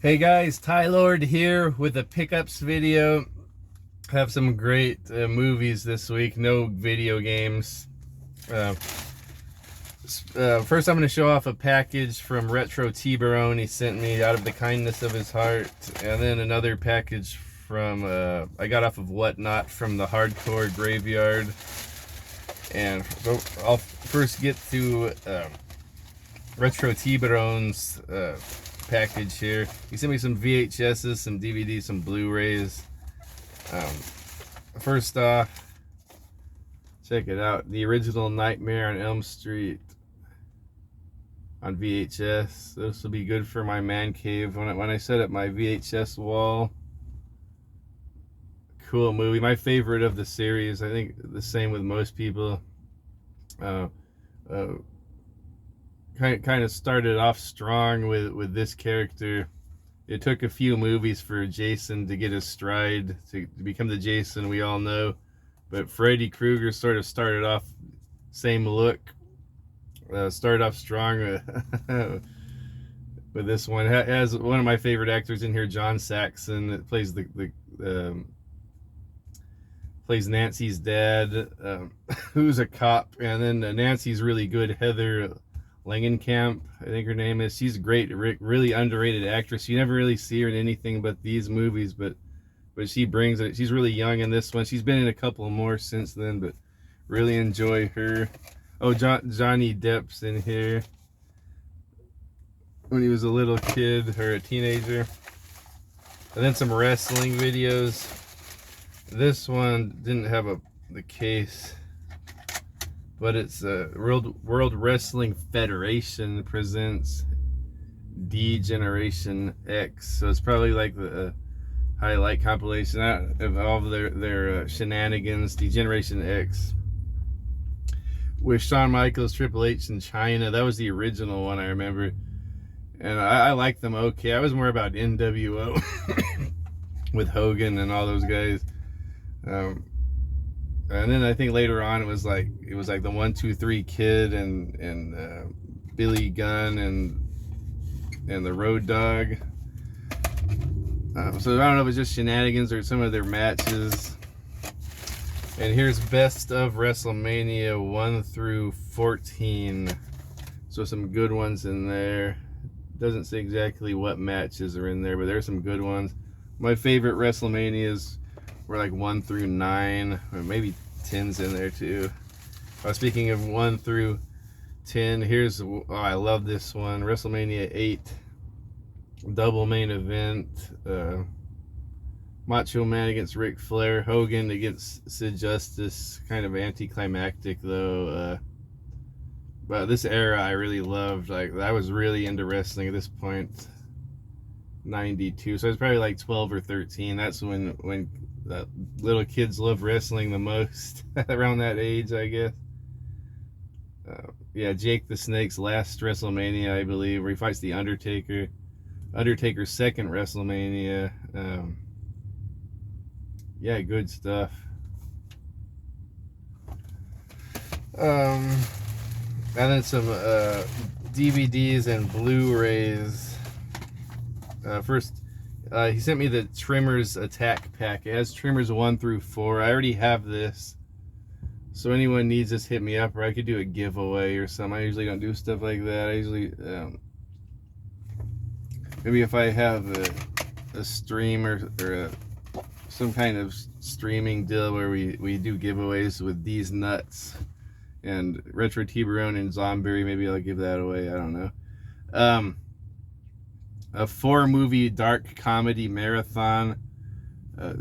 Hey guys, Ty Lord here with a pickups video. Have some great movies this week, no video games. Uh, First I'm going to show off a package from Retro Tiburon he sent me out of the kindness of his heart. And then another package from, I got off of Whatnot from the Hardcore Graveyard. And so I'll first get to Retro Tiburon's package here. He sent me some VHSs, some DVDs, some Blu-rays. First off, check it out. The original Nightmare on Elm Street on VHS. This will be good for my man cave when I set up my VHS wall. Cool movie. My favorite of the series. I think the same with most people. Kind of started off strong with this character. It took a few movies for Jason to get his stride to become the Jason we all know, but Freddy Krueger sort of started off same look. Started off strong with this one. Has one of my favorite actors in here, John Saxon, that plays plays Nancy's dad, who's a cop, and then Nancy's really good, Heather Langenkamp, I think her name is. She's great, really underrated actress. You never really see her in anything but these movies, but she brings it. She's really young in this one. She's been in a couple more since then, but really enjoy her. Oh, Johnny Depp's in here when he was a little kid or a teenager. And then some wrestling videos. This one didn't have the case, but it's World Wrestling Federation presents Degeneration X. So it's probably like the highlight compilation of all of their shenanigans. Degeneration X with Shawn Michaels, Triple H, and China. That was the original one, I remember, and I liked them okay. I was more about NWO with Hogan and all those guys. And then I think later on it was like the 1 2 3 Kid and Billy Gunn and the Road Dogg. So I don't know if it's just shenanigans or some of their matches. And here's best of Wrestlemania 1 through 14. So some good ones in there. Doesn't say exactly what matches are in there, but there's some good ones. My favorite Wrestlemanias were like 1 through 9, or maybe 10's in there too. Speaking of 1 through 10, here's, oh, I love this one. WrestleMania 8, double main event. Macho Man against Ric Flair, Hogan against Sid Justice. Kind of anticlimactic though. But this era I really loved. Like, I was really into wrestling at this point. 92, so I was probably like 12 or 13. That's when little kids love wrestling the most. Around that age, I guess. Yeah, Jake the Snake's last WrestleMania, I believe, where he fights the Undertaker. Undertaker's second WrestleMania. Yeah, good stuff. And then some DVDs and Blu-rays. First, he sent me the Trimmers Attack Pack. It has Trimmers 1 through 4. I already have this, so anyone needs this, hit me up, or I could do a giveaway or something. I usually don't do stuff like that. I usually maybe if I have a stream or some kind of streaming deal where we do giveaways with these nuts and Retro Tiburon and Zomberry, maybe I'll give that away. I don't know. A 4-movie dark comedy marathon.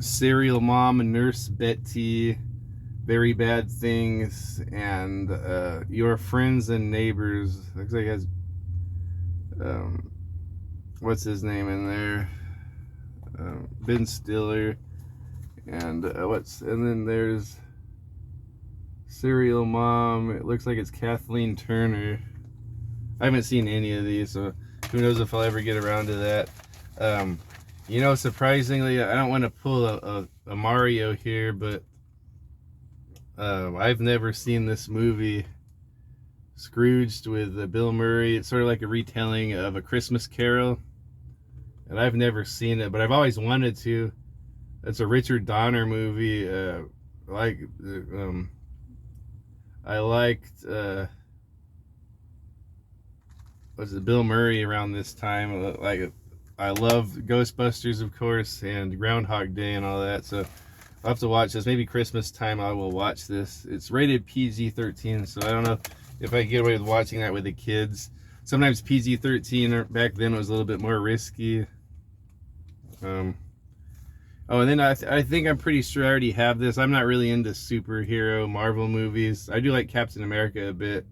Serial Mom, Nurse Betty, Very Bad Things, and Your Friends and Neighbors. Looks like it has what's his name in there? Ben Stiller. And and then there's Serial Mom. It looks like it's Kathleen Turner. I haven't seen any of these, so who knows if I'll ever get around to that. You know, surprisingly, I don't want to pull a Mario here, but I've never seen this movie, Scrooged, with Bill Murray. It's sort of like a retelling of A Christmas Carol. and I've never seen it, but I've always wanted to. It's a Richard Donner movie. I liked was it Bill Murray around this time? Like, I love Ghostbusters, of course, and Groundhog Day and all that. So I'll have to watch this. Maybe Christmas time I will watch this. It's rated PG-13, so I don't know if I can get away with watching that with the kids. Sometimes PG-13 back then was a little bit more risky. Oh, and then I think I'm pretty sure I already have this. I'm not really into superhero Marvel movies. I do like Captain America a bit.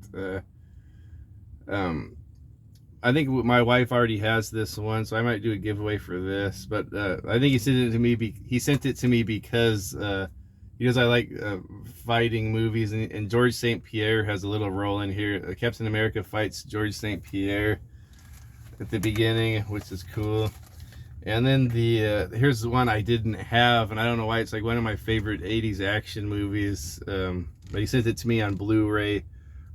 I think my wife already has this one, so I might do a giveaway for this. But I think he sent it to me. He sent it to me because I like fighting movies, and George St. Pierre has a little role in here. Captain America fights George St. Pierre at the beginning, which is cool. And then here's the one I didn't have, and I don't know why. It's like one of my favorite 80s action movies. But he sent it to me on Blu-ray,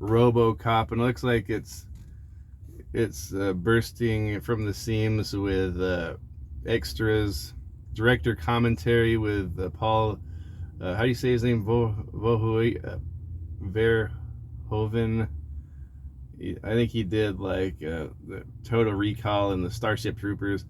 Robocop, and it looks like it's bursting from the seams with extras, director commentary with Paul. How do you say his name? Verhoeven. I think he did like the Total Recall and the Starship Troopers.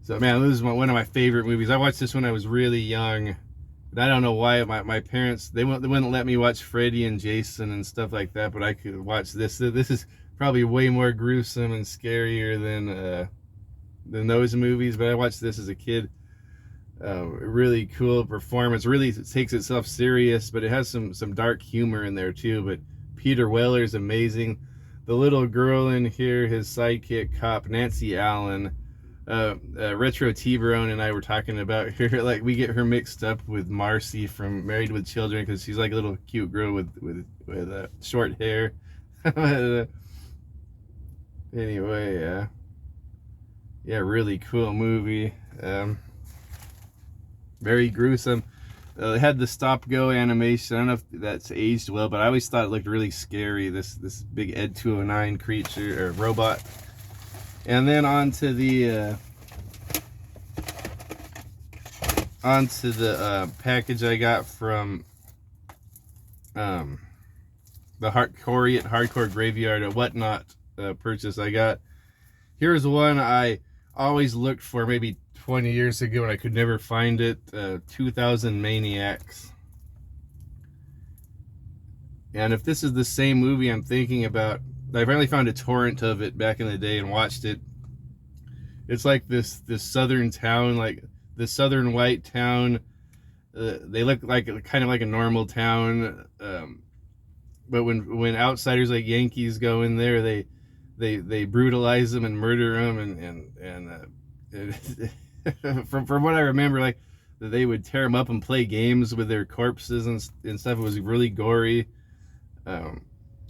So man, this is one of my favorite movies. I watched this when I was really young, and I don't know why my parents they wouldn't let me watch Freddy and Jason and stuff like that, but I could watch this. This is probably way more gruesome and scarier than those movies. But I watched this as a kid. Really cool performance. Really takes itself serious, but it has some dark humor in there too. But Peter Weller's amazing. The little girl in here, his sidekick cop Nancy Allen. Retro Tiburon and I were talking about her, like we get her mixed up with Marcy from Married with Children because she's like a little cute girl with short hair. Anyway, yeah, really cool movie. Very gruesome. It had the stop-go animation. I don't know if that's aged well, but I always thought it looked really scary. This big Ed 209 creature or robot. And then onto the package I got from the Hardcore Graveyard or Whatnot purchase I got. Here's one I always looked for maybe 20 years ago and I could never find it. 2000 Maniacs. And if this is the same movie I'm thinking about, I finally found a torrent of it back in the day and watched it. It's like this southern town, like the southern white town. They look like kind of like a normal town, but when outsiders like Yankees go in there, they brutalize them and murder them, and from what I remember, like they would tear them up and play games with their corpses and stuff. It was really gory.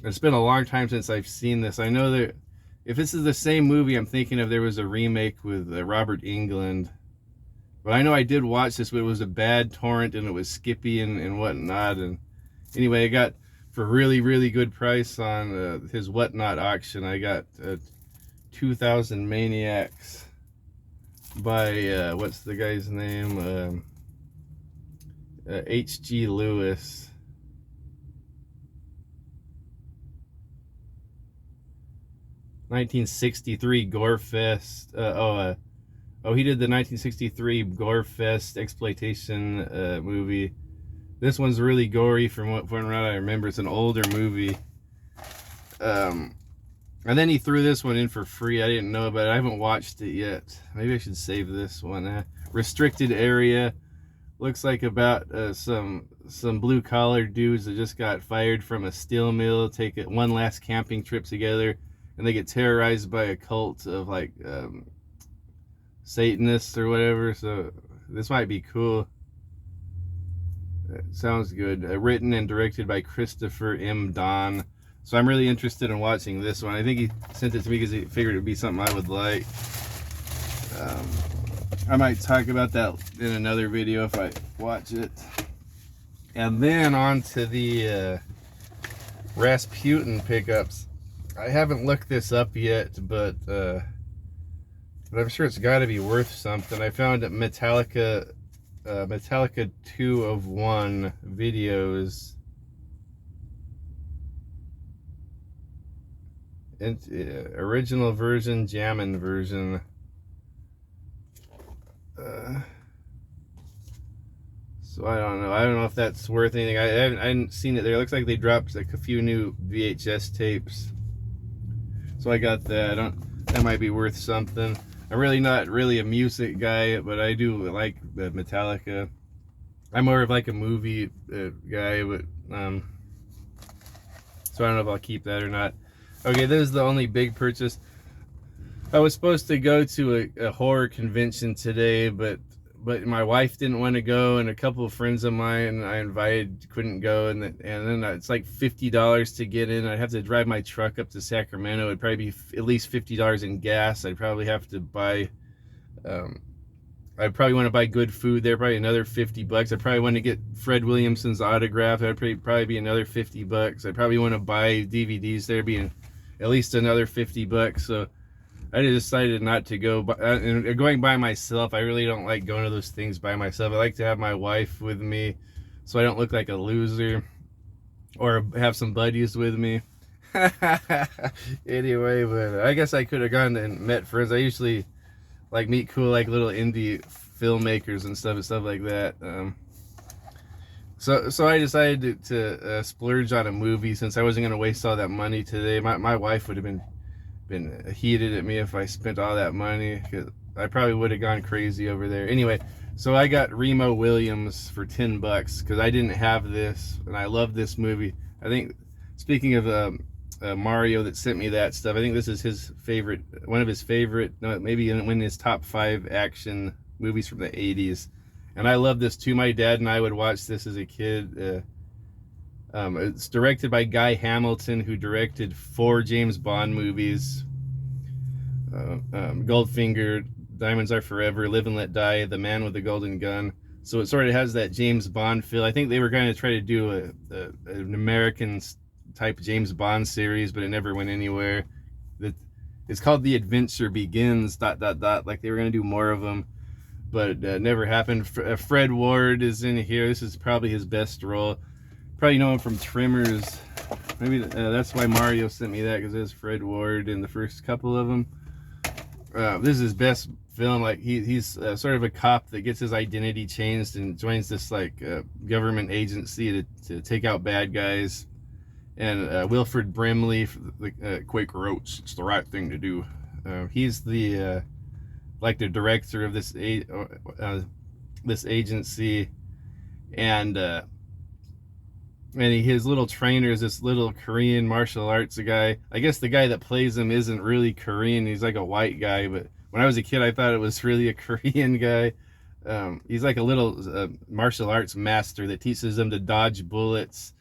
It's been a long time since I've seen this. I know that if this is the same movie I'm thinking of, there was a remake with Robert Englund. But I know I did watch this, but it was a bad torrent and it was skippy and whatnot. And anyway, I got for a really, really good price on his Whatnot auction. I got 2000 Maniacs by, what's the guy's name? H.G. Lewis. 1963 Gore Fest. He did the 1963 Gore Fest exploitation movie. This one's really gory from what I remember. It's an older movie. And then he threw this one in for free. I didn't know about it. I haven't watched it yet. Maybe I should save this one. Restricted Area. Looks like about some blue collar dudes that just got fired from a steel mill, take one last camping trip together, and they get terrorized by a cult of like Satanists or whatever. So this might be cool. Sounds good. Written and directed by Christopher M. Don. So I'm really interested in watching this one. I think he sent it to me because he figured it would be something I would like. I might talk about that in another video if I watch it. And then on to the Rasputin pickups. I haven't looked this up yet, but but I'm sure it's got to be worth something. I found that Metallica 2 of 1 videos. Original version, jammin' version. So I don't know. I don't know if that's worth anything. I hadn't seen it there. It looks like they dropped like a few new VHS tapes. So I got that. That might be worth something. I'm really not really a music guy, but I do like Metallica. I'm more of like a movie guy, but so I don't know if I'll keep that or not. Okay, this is the only big purchase. I was supposed to go to a horror convention today, but my wife didn't want to go, and a couple of friends of mine I invited couldn't go, and then it's like $50 to get in. I'd have to drive my truck up to Sacramento. It'd probably be at least $50 in gas. I'd probably have to buy. I'd probably want to buy good food there. Probably another $50. I'd probably want to get Fred Williamson's autograph. That'd probably be another $50. I'd probably want to buy DVDs there, being at least another $50. So I decided not to go. And going by myself, I really don't like going to those things by myself. I like to have my wife with me, so I don't look like a loser, or have some buddies with me. Anyway, but I guess I could have gone and met friends. I usually like meet cool like little indie filmmakers and stuff like that. So I decided to splurge on a movie, since I wasn't going to waste all that money today. My wife would have been heated at me if I spent all that money, because I probably would have gone crazy over there. Anyway, so I got Remo Williams for $10 because I didn't have this, and I love this movie. I think, speaking of Mario that sent me that stuff, I think this is his favorite, one of his favorite, no, maybe in his top 5 action movies from the 80s. And I love this too. My dad and I would watch this as a kid. It's directed by Guy Hamilton, who directed 4 James Bond movies: Goldfinger, Diamonds Are Forever, Live and Let Die, The Man with the Golden Gun. So it sort of has that James Bond feel. I think they were going to try to do an American type James Bond series, but it never went anywhere. It's called The Adventure Begins ... Like they were going to do more of them, but never happened. Fred Ward is in here. This is probably his best role. Probably know him from Tremors. Maybe that's why Mario sent me that, because there's Fred Ward in the first couple of them. This is his best film. Like he's sort of a cop that gets his identity changed and joins this like government agency to take out bad guys. And Wilford Brimley, the Quaker Oats, it's the right thing to do. He's the like the director of this agency, and his little trainer is this little Korean martial arts guy. I guess the guy that plays him isn't really Korean. He's like a white guy, but when I was a kid, I thought it was really a Korean guy. He's like a little martial arts master that teaches them to dodge bullets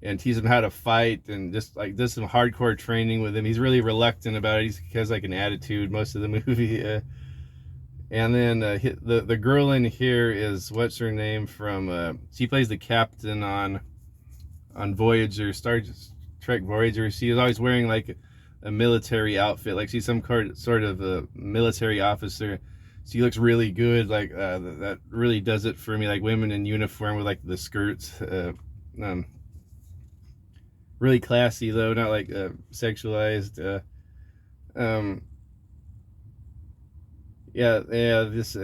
and teaches them how to fight, and just like does some hardcore training with him. He's really reluctant about it. He has like an attitude most of the movie. And then the girl in here is, what's her name from? She plays the captain on Voyager, Star Trek Voyager. She is always wearing like a military outfit, like she's some sort of a military officer. She looks really good. Like that really does it for me. Like women in uniform with like the skirts. Really classy though, not like sexualized. This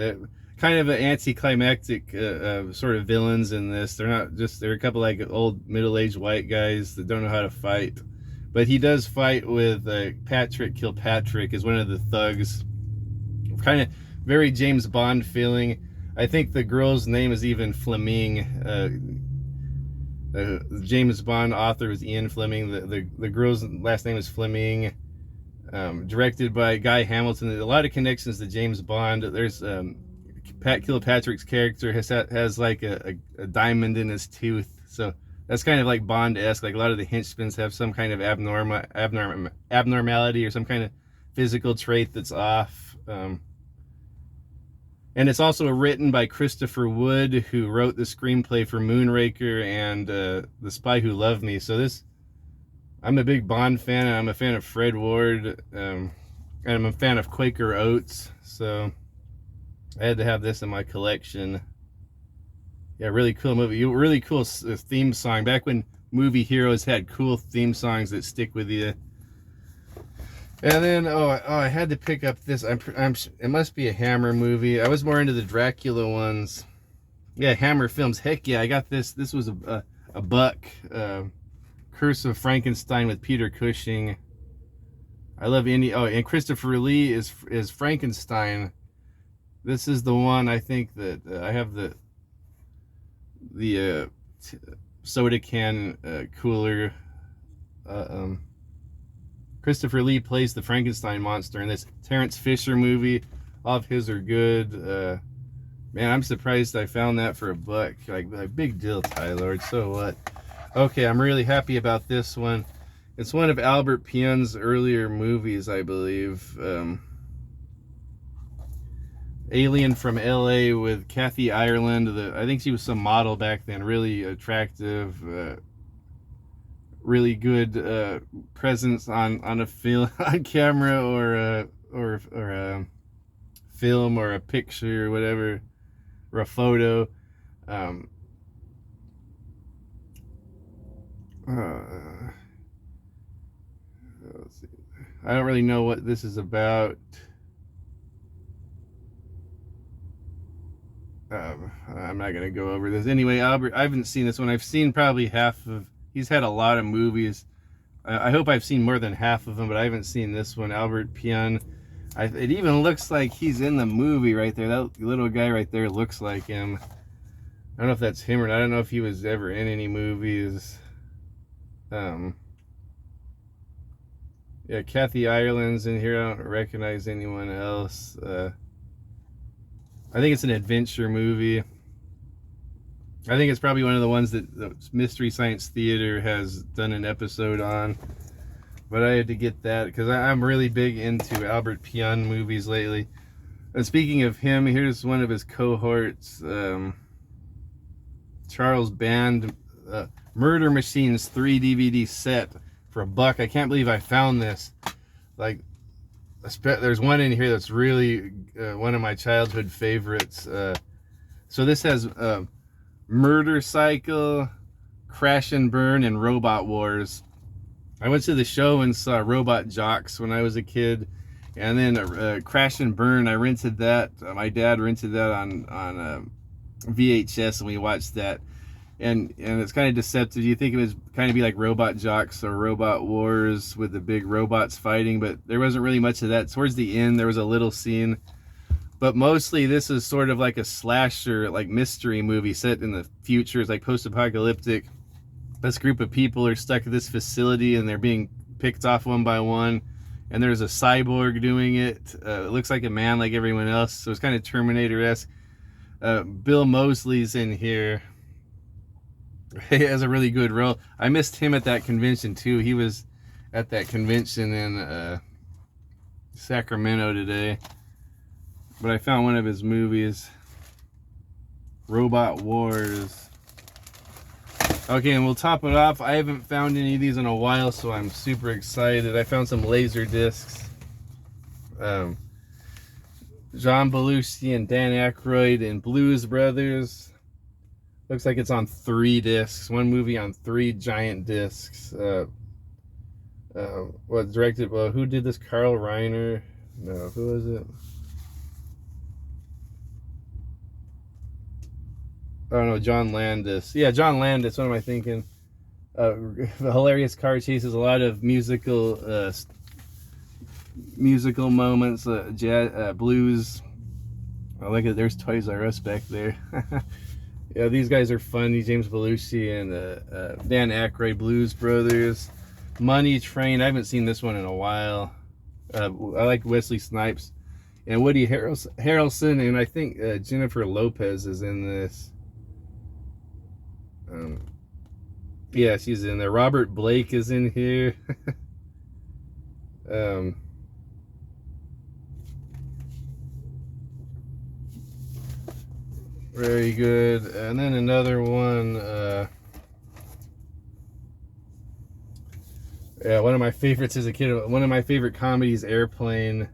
kind of an anticlimactic sort of villains in this. They're a couple like old middle-aged white guys that don't know how to fight. But he does fight with Patrick Kilpatrick is one of the thugs. Kind of very James Bond feeling. I think the girl's name is even Fleming. The James Bond author was Ian Fleming. The girl's last name is Fleming. Directed by Guy Hamilton. A lot of connections to James Bond. There's Pat Kilpatrick's character has like a diamond in his tooth, so that's kind of like Bond-esque. Like a lot of the henchmen have some kind of abnormality or some kind of physical trait that's off. And it's also written by Christopher Wood, who wrote the screenplay for Moonraker and The Spy Who Loved Me. So I'm a big Bond fan, and I'm a fan of Fred Ward. And I'm a fan of Quaker Oats, so I had to have this in my collection. Yeah, really cool movie. Really cool theme song. Back when movie heroes had cool theme songs that stick with you. And then, I had to pick up this. It must be a Hammer movie. I was more into the Dracula ones. Yeah, Hammer Films. Heck yeah, I got this. This was a buck. Curse of Frankenstein with Peter Cushing. I love any. Oh, and Christopher Lee is Frankenstein. This is the one I think that I have the soda can cooler. Christopher Lee plays the Frankenstein monster in this Terrence Fisher movie. All of his are good. Man, I'm surprised I found that for a buck. Like big deal, Tyler. So what? Okay, I'm really happy about this one. It's one of Albert Pyun's earlier movies, I believe. Alien from LA with Kathy Ireland. I think she was some model back then. Really attractive. Really good presence on a film, on camera, or a film, or a picture, or whatever, or a photo. Let's see. I don't really know what this is about. I'm not gonna go over this anyway. Albert, I haven't seen this one. I've seen probably half of. He's had a lot of movies. I hope I've seen more than half of them, but I haven't seen this one. Albert Pyun. It even looks like he's in the movie right there. That little guy right there looks like him. I don't know if that's him or not. I don't know if he was ever in any movies. Yeah, Kathy Ireland's in here. I don't recognize anyone else. I think it's an adventure movie. I think it's probably one of the ones that the Mystery Science Theater has done an episode on. But I had to get that because I'm really big into Albert Pyun movies lately. And speaking of him, here's one of his cohorts. Charles Band, Murder Machines 3 DVD set for a buck. I can't believe I found this. Like, there's one in here that's really one of my childhood favorites. So this has Murder Cycle, Crash and Burn, and Robot Wars. I went to the show and saw Robot Jocks when I was a kid, and then Crash and Burn. I rented that. My dad rented that on VHS, and we watched that. And it's kind of deceptive. You think it was kind of be like Robot Jocks or Robot Wars with the big robots fighting, but there wasn't really much of that. Towards the end, there was a little scene. But mostly this is sort of like a slasher, like mystery movie set in the future. It's like post-apocalyptic. This group of people are stuck at this facility and they're being picked off one by one. And there's a cyborg doing it. It looks like a man like everyone else. So it's kind of Terminator-esque. Bill Moseley's in here. He has a really good role. I missed him at that convention too. He was at that convention in Sacramento today. But I found one of his movies, Robot Wars. Okay, and we'll top it off. I haven't found any of these in a while, so I'm super excited. I found some laser discs. John Belushi and Dan Aykroyd and Blues Brothers. Looks like it's on 3 discs. One movie on 3 giant discs. Directed? Well, who did this? Carl Reiner? No, who was it? Oh no, John Landis. Yeah, John Landis. What am I thinking? Hilarious car chases. A lot of musical moments. Jazz, blues. Oh, look at there's Toys R Us back there. Yeah, these guys are funny. James Belushi and Dan Aykroyd, Blues Brothers. Money Train. I haven't seen this one in a while. I like Wesley Snipes and Woody Harrelson, and I think Jennifer Lopez is in this. Yeah, she's in there. Robert Blake is in here. Very good. And then another one. Yeah, one of my favorites as a kid. One of my favorite comedies, Airplane.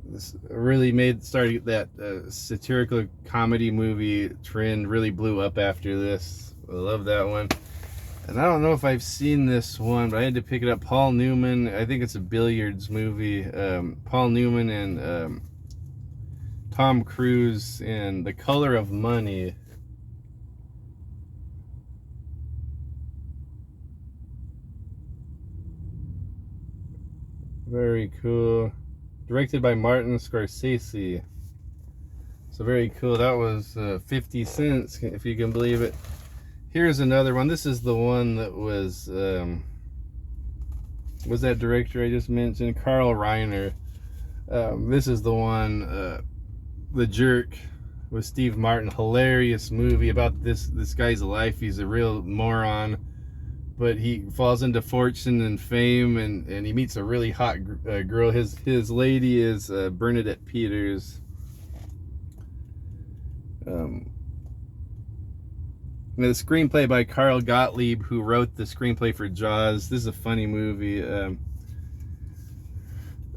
This really started that satirical comedy movie trend. Really blew up after this. I love that one. And I don't know if I've seen this one, but I had to pick it up. Paul Newman. I think it's a Billiards movie. Paul Newman and Tom Cruise in The Color of Money. Very cool. Directed by Martin Scorsese. So very cool. That was 50 cents, if you can believe it. Here's another one. This is the one that was that director I just mentioned, Carl Reiner. This is the one, The Jerk, with Steve Martin. Hilarious movie about this guy's life. He's a real moron, but he falls into fortune and fame, and he meets a really hot girl. His lady is Bernadette Peters. The screenplay by Carl Gottlieb, who wrote the screenplay for Jaws. This is a funny movie.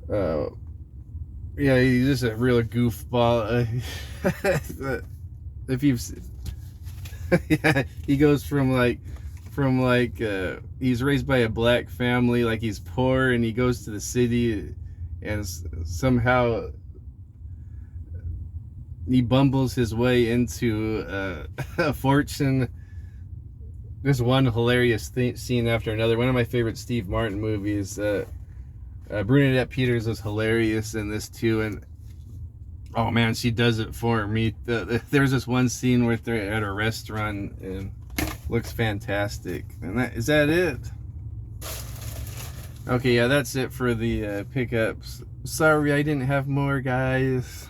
Yeah, he's just a real goofball. If you've, yeah, he goes from he's raised by a black family, like he's poor, and he goes to the city, and somehow he bumbles his way into a fortune. There's one hilarious scene after another. One of my favorite Steve Martin movies. Bernadette Peters is hilarious in this too, and oh man, she does it for me. There's this one scene where they're at a restaurant and looks fantastic. And is that it? Okay, yeah, that's it for the pickups. Sorry I didn't have more, guys.